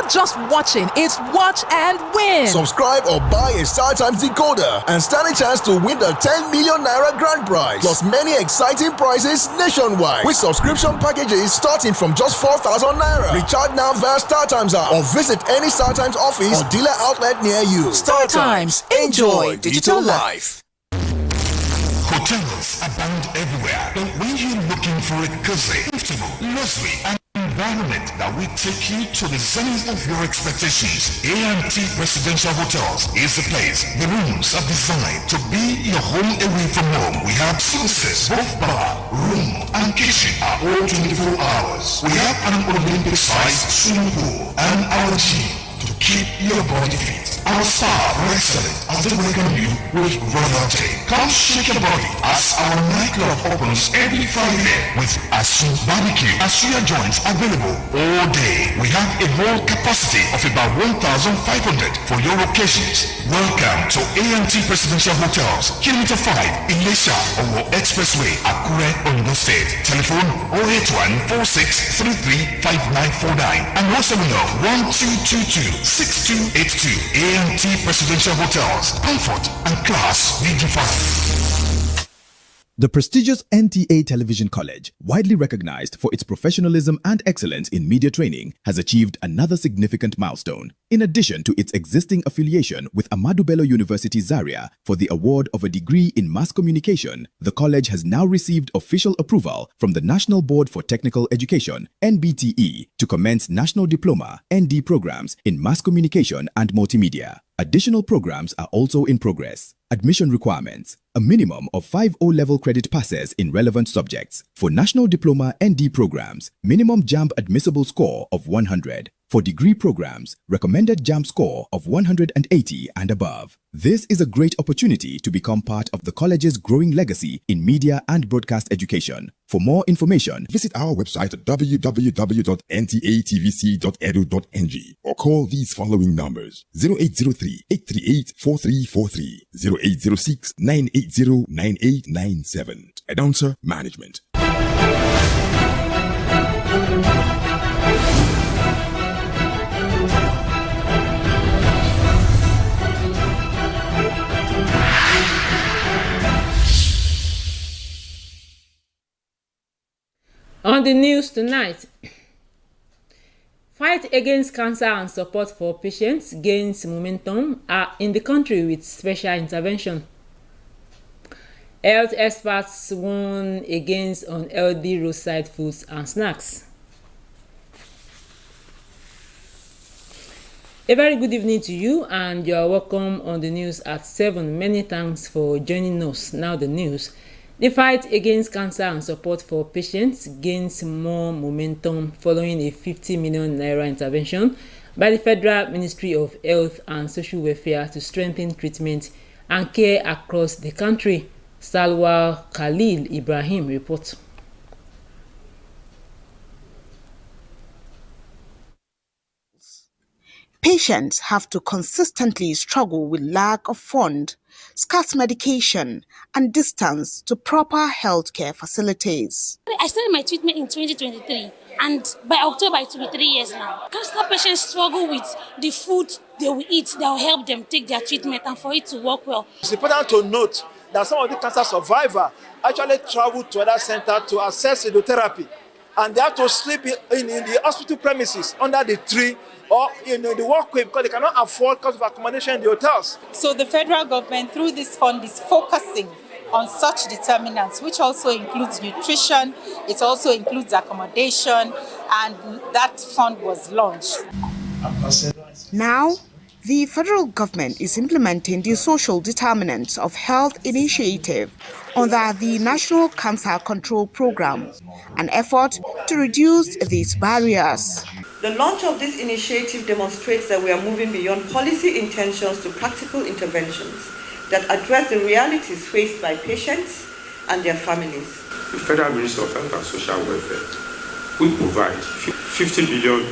not just watching, it's watch and win. Subscribe or buy a StarTimes decoder and stand a chance to win the 10 million naira grand prize, plus many exciting prizes nationwide with subscription packages starting from just 4,000 naira. Recharge now via StarTimes app or visit any StarTimes office or dealer outlet near you. StarTimes, enjoy digital life. Hotels abound everywhere, but when you're looking for a cozy, comfortable, luxury, and environment that will take you to the zenith of your expectations, A&T Residential Hotels is the place. The rooms are designed to be your home away from home. We have services, both bar, room, and kitchen are all 24 hours. We have an Olympic-sized swimming pool and our gym to keep your body fit. Our staff are excellent as they welcome you with royalty. Come shake your body as our nightclub opens every Friday with Asu Barbecue and suya joints available all day. We have a whole capacity of about 1,500 for your occasions. Welcome to A&T Presidential Hotels, Kilometer 5, Ilesha, Owo Expressway, Akure, Ondo State. Telephone 081-4633-5949 and 070-1222-6282. A&T Presidential Hotels, comfort and class redefined. The prestigious NTA Television College, widely recognized for its professionalism and excellence in media training, has achieved another significant milestone. In addition to its existing affiliation with Ahmadu Bello University Zaria for the award of a degree in mass communication, the college has now received official approval from the National Board for Technical Education, NBTE, to commence National Diploma, ND programs in mass communication and multimedia. Additional programs are also in progress. Admission requirements: a minimum of 5 O-level credit passes in relevant subjects. For National Diploma ND programs, minimum JAMB admissible score of 100. For degree programs, recommended JAMB score of 180 and above. This is a great opportunity to become part of the college's growing legacy in media and broadcast education. For more information, visit our website at www.ntatvc.edu.ng or call these following numbers: 0803-838-4343, 0806-980-9897. Announcer Management. On the news tonight, fight against cancer and support for patients gains momentum in the country with special intervention. Health experts warn against unhealthy roadside foods and snacks. A very good evening to you, and you are welcome on the news at 7. Many thanks for joining us. Now the news. The fight against cancer and support for patients gains more momentum following a 50 million naira intervention by the Federal Ministry of Health and Social Welfare to strengthen treatment and care across the country. Salwa Khalil Ibrahim reports. Patients have to consistently struggle with lack of fund, scarce medication, and distance to proper healthcare facilities. I started my treatment in 2023, and by October it will be 3 years now. Cancer patients struggle with the food they will eat that will help them take their treatment and for it to work well. It's important to note that some of the cancer survivors actually travel to other centers to access radiotherapy, and they have to sleep in the hospital premises under the tree or the walkway because they cannot afford cost of accommodation in the hotels. So the federal government, through this fund, is focusing on such determinants, which also includes nutrition, it also includes accommodation, and that fund was launched. Now, the federal government is implementing the social determinants of health initiative under the National Cancer Control Program, an effort to reduce these barriers. The launch of this initiative demonstrates that we are moving beyond policy intentions to practical interventions that address the realities faced by patients and their families. The Federal Ministry of Health and Social Welfare will provide 50 billion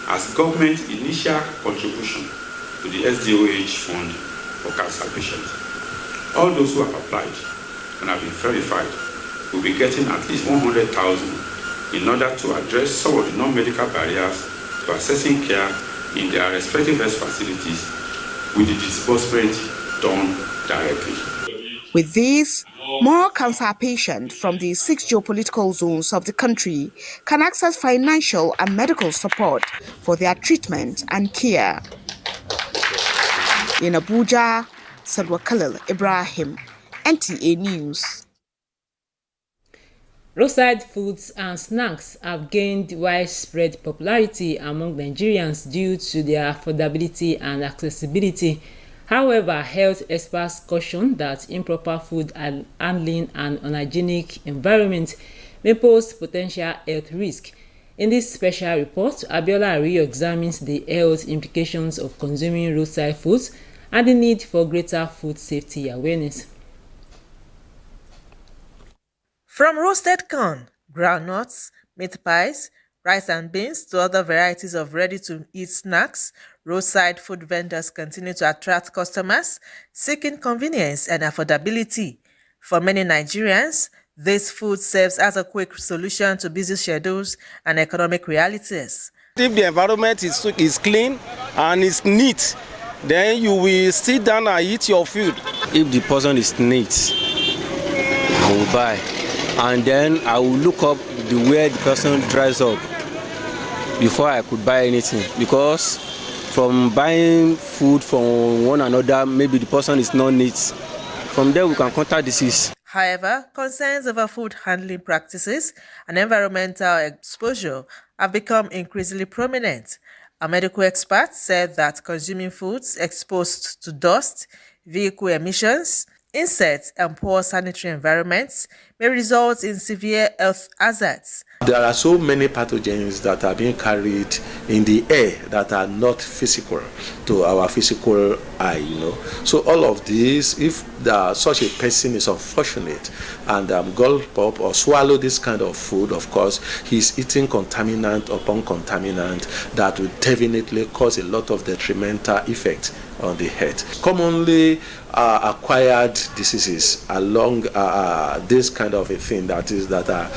as government initial contribution to the SDOH fund for cancer patients. All those who have applied and have been verified will be getting at least 100,000 in order to address some of the non-medical barriers to accessing care in their respective health facilities with the disbursement done directly. With this, more cancer patients from the 6 geopolitical zones of the country can access financial and medical support for their treatment and care. In Abuja, Salwa Khalil Ibrahim, NTA News. Roadside foods and snacks have gained widespread popularity among Nigerians due to their affordability and accessibility. However, health experts caution that improper food handling and unhygienic environment may pose potential health risk. In this special report, Abiola Ariyo examines the health implications of consuming roadside foods and the need for greater food safety awareness. From roasted corn, groundnuts, meat pies, rice and beans to other varieties of ready-to-eat snacks, roadside food vendors continue to attract customers seeking convenience and affordability. For many Nigerians, this food serves as a quick solution to busy schedules and economic realities. If the environment is clean and is neat, then you will sit down and eat your food. If the person is neat, I will buy. And then I will look up the way the person dries up before I could buy anything. Because from buying food from one another, maybe the person is not neat. From there, we can contact disease. However, concerns over food handling practices and environmental exposure have become increasingly prominent. A medical expert said that consuming foods exposed to dust, vehicle emissions, insects, and poor sanitary environments may result in severe health hazards. There are so many pathogens that are being carried in the air that are not physical to our physical eye, So all of these, if such a person is unfortunate and gulp up or swallow this kind of food, of course, he's eating contaminant upon contaminant that will definitely cause a lot of detrimental effect on the health. Commonly acquired diseases along this kind of a thing that are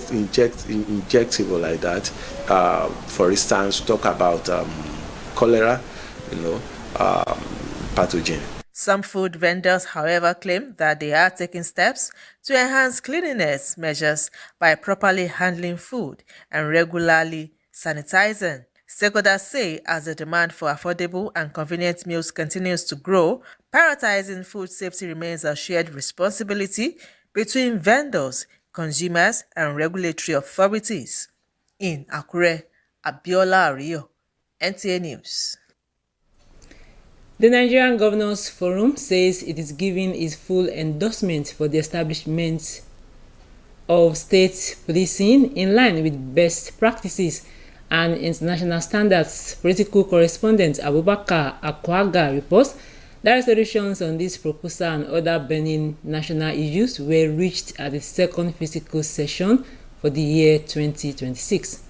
injectable like that. For instance, talk about cholera, pathogen. Some food vendors, however, claim that they are taking steps to enhance cleanliness measures by properly handling food and regularly sanitizing. Stakeholders say as the demand for affordable and convenient meals continues to grow, prioritizing food safety remains a shared responsibility between vendors, consumers, and regulatory authorities. In Akure, Abiola Ariyo, NTA News. The Nigerian Governors Forum says it is giving its full endorsement for the establishment of state policing in line with best practices and international standards. Political correspondent Abubakar Akwaga reports that resolutions on this proposal and other burning national issues were reached at the second physical session for the year 2026.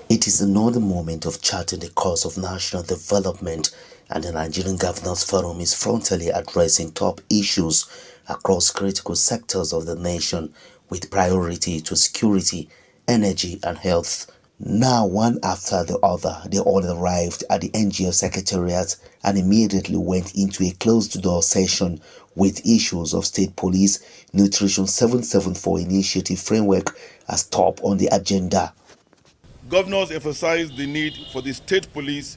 It is another moment of charting the course of national development, and the Nigerian Governors Forum is frontally addressing top issues across critical sectors of the nation with priority to security, energy and health. Now, one after the other, they all arrived at the NGO Secretariat and immediately went into a closed-door session with issues of state police, Nutrition 774 initiative framework as top on the agenda. Governors emphasized the need for the state police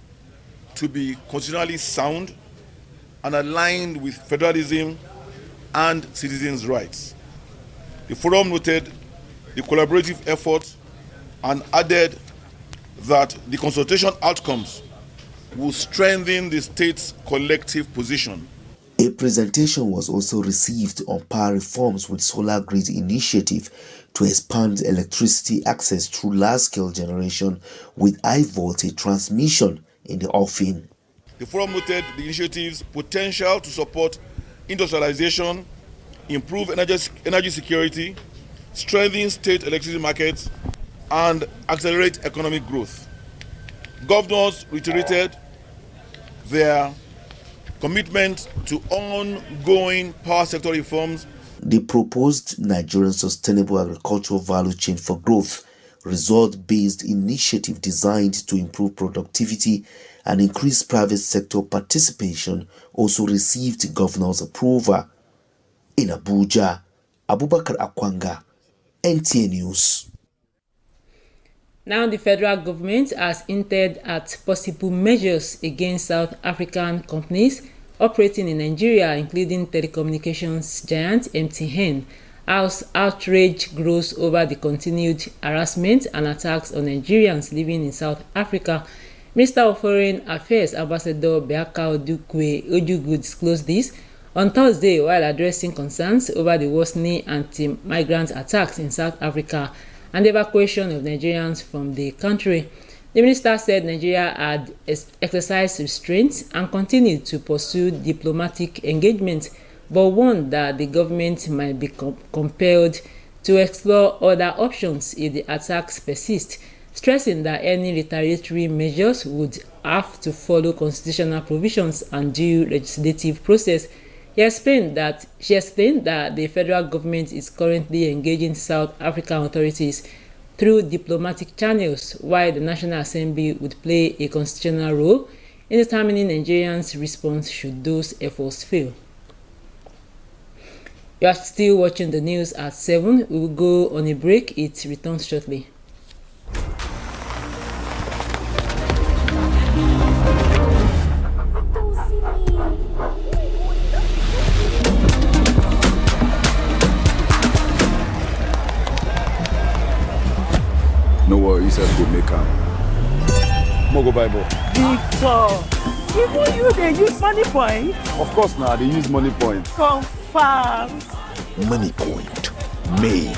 to be constitutionally sound and aligned with federalism and citizens' rights. The forum noted the collaborative efforts and added that the consultation outcomes will strengthen the state's collective position. A presentation was also received on power reforms with solar grid initiative to expand electricity access through large-scale generation with high-voltage transmission in the offing. The forum noted the initiative's potential to support industrialization, improve energy security, strengthen state electricity markets, and accelerate economic growth. Governors reiterated their commitment to ongoing power sector reforms. The proposed Nigerian Sustainable Agricultural Value Chain for Growth result-based initiative designed to improve productivity and increase private sector participation, also received governor's approval. In Abuja, Abubakar Akwanga, NTA News. Now the federal government has hinted at possible measures against South African companies operating in Nigeria, including telecommunications giant MTN, as outrage grows over the continued harassment and attacks on Nigerians living in South Africa. Minister of Foreign Affairs Ambassador Biaka Ojugu disclosed this on Thursday while addressing concerns over the worsening anti-migrant attacks in South Africa and the evacuation of Nigerians from the country. The minister said Nigeria had exercised restraint and continued to pursue diplomatic engagement, but warned that the government might be compelled to explore other options if the attacks persist, stressing that any retaliatory measures would have to follow constitutional provisions and due legislative process. She explained that the federal government is currently engaging South African authorities through diplomatic channels, while the National Assembly would play a constitutional role in determining Nigerians' response should those efforts fail. You are still watching the news at 7. We will go on a break. It returns shortly. No worry, you said go make am. Mogo Bible. Victor, even you they use money point? Of course now, they use money point. Confirm. Money point, made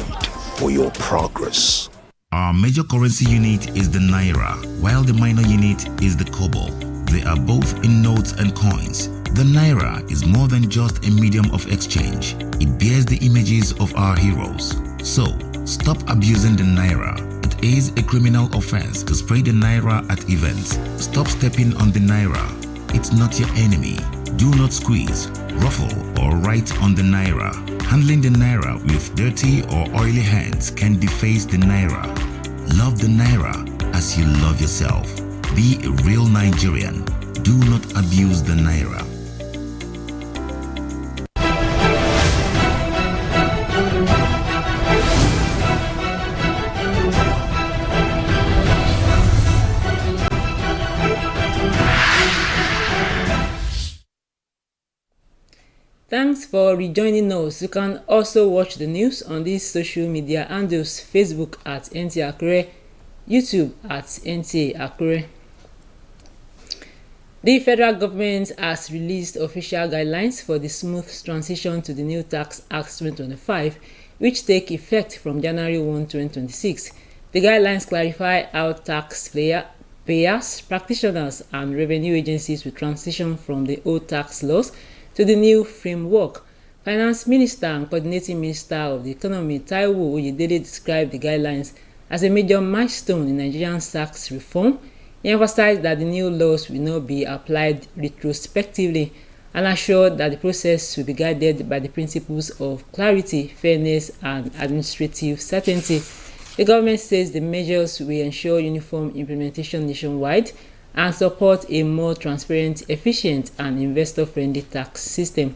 for your progress. Our major currency unit is the Naira, while the minor unit is the Kobo. They are both in notes and coins. The Naira is more than just a medium of exchange. It bears the images of our heroes. So, stop abusing the Naira. It is a criminal offense to spray the Naira at events. Stop stepping on the Naira. It's not your enemy. Do not squeeze, ruffle, or write on the Naira. Handling the Naira with dirty or oily hands can deface the Naira. Love the Naira as you love yourself. Be a real Nigerian. Do not abuse the Naira. Thanks for rejoining us. You can also watch the news on these social media handles: Facebook at Nta Akure, YouTube at Nta Akure. The federal government has released official guidelines for the smooth transition to the new Tax Act 2025, which take effect from January 1, 2026. The guidelines clarify how tax payers, practitioners, and revenue agencies will transition from the old tax laws to the new framework. Finance Minister and Coordinating Minister of the Economy Taiwo Oyedele described the guidelines as a major milestone in Nigerian tax reform. He emphasized that the new laws will not be applied retrospectively and assured that the process will be guided by the principles of clarity, fairness, and administrative certainty. The government says the measures will ensure uniform implementation nationwide and support a more transparent, efficient, and investor-friendly tax system.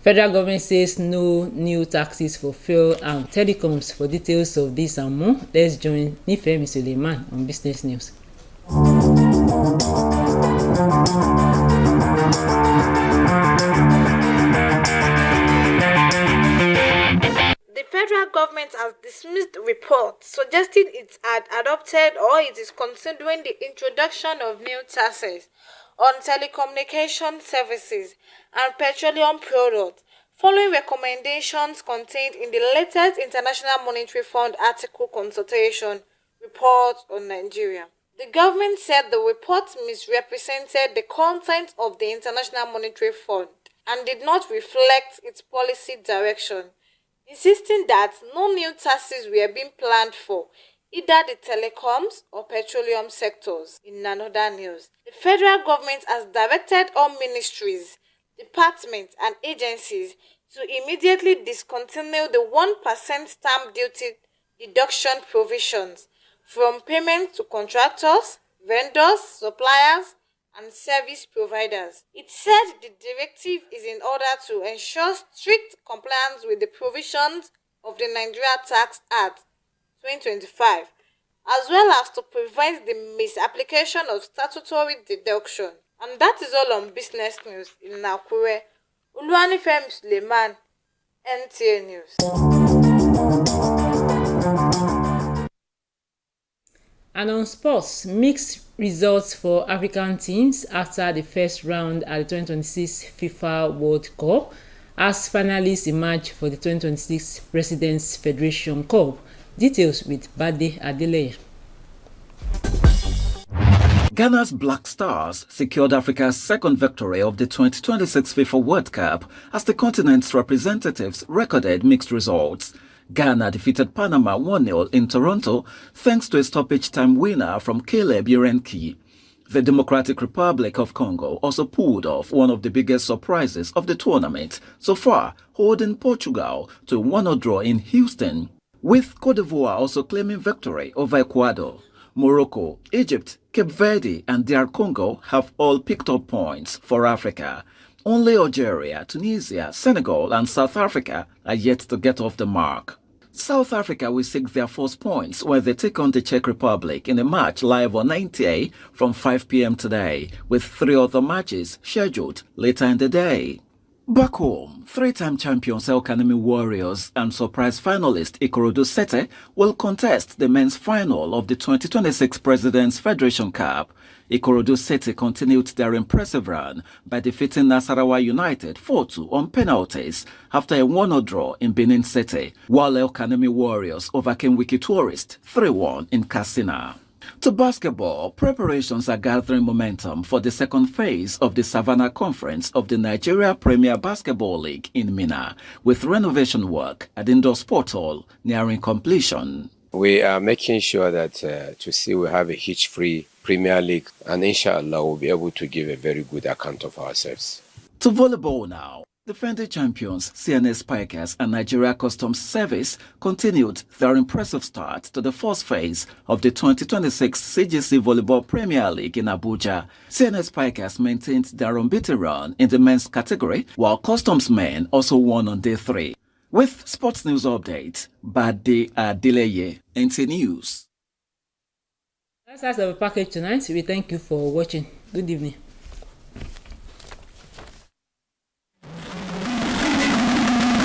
Federal government says no new taxes for fuel and telecoms. For details of this and more, let's join Nifemi Suleiman on Business News. The federal government has dismissed reports suggesting it had adopted or it is considering the introduction of new taxes on telecommunication services and petroleum products, following recommendations contained in the latest International Monetary Fund article consultation report on Nigeria. The government said the report misrepresented the content of the International Monetary Fund and did not reflect its policy direction, insisting that no new taxes were being planned for either the telecoms or petroleum sectors. In another news, the federal government has directed all ministries, departments, and agencies to immediately discontinue the 1% stamp duty deduction provisions from payment to contractors, vendors, suppliers, and service providers. It said the directive is in order to ensure strict compliance with the provisions of the Nigeria Tax Act 2025, as well as to prevent the misapplication of statutory deduction. And that is all on business news in Nta Akure. Uluwanifemi Suleiman, NTA News. And on sports, mixed results for African teams after the first round at the 2026 FIFA World Cup as finalists emerge for the 2026 President's Federation Cup. Details with Bade Adeleye. Ghana's Black Stars secured Africa's second victory of the 2026 FIFA World Cup as the continent's representatives recorded mixed results. Ghana defeated Panama 1-0 in Toronto thanks to a stoppage time winner from Caleb Urenki. The Democratic Republic of Congo also pulled off one of the biggest surprises of the tournament so far, holding Portugal to a 1-0 draw in Houston, with Cote d'Ivoire also claiming victory over Ecuador. Morocco, Egypt, Cape Verde and DR Congo have all picked up points for Africa. Only Algeria, Tunisia, Senegal and South Africa are yet to get off the mark. South Africa will seek their first points when they take on the Czech Republic in a match live on NTA from 5 p.m. today, with 3 other matches scheduled later in the day. Back home, 3-time champions El Kanemi Warriors and surprise finalist Ikorodu Sete will contest the men's final of the 2026 President's Federation Cup. Ikorodu Sete continued their impressive run by defeating Nasarawa United 4-2 on penalties after a 1-0 draw in Benin City, while El Kanemi Warriors overcame Wiki Tourist 3-1 in Katsina. To basketball, preparations are gathering momentum for the second phase of the Savannah Conference of the Nigeria Premier Basketball League in Minna, with renovation work at Indoor Sport Hall nearing completion. We are making sure that to see we have a hitch-free Premier League, and inshallah we'll be able to give a very good account of ourselves. To volleyball now. Defending champions CNS Pikers and Nigeria Customs Service continued their impressive start to the first phase of the 2026 CGC Volleyball Premier League in Abuja. CNS Pikers maintained their unbeaten run in the men's category, while Customs men also won on day 3. With sports news update, Bade Adeleye, NTA News. That's our package tonight. We thank you for watching. Good evening.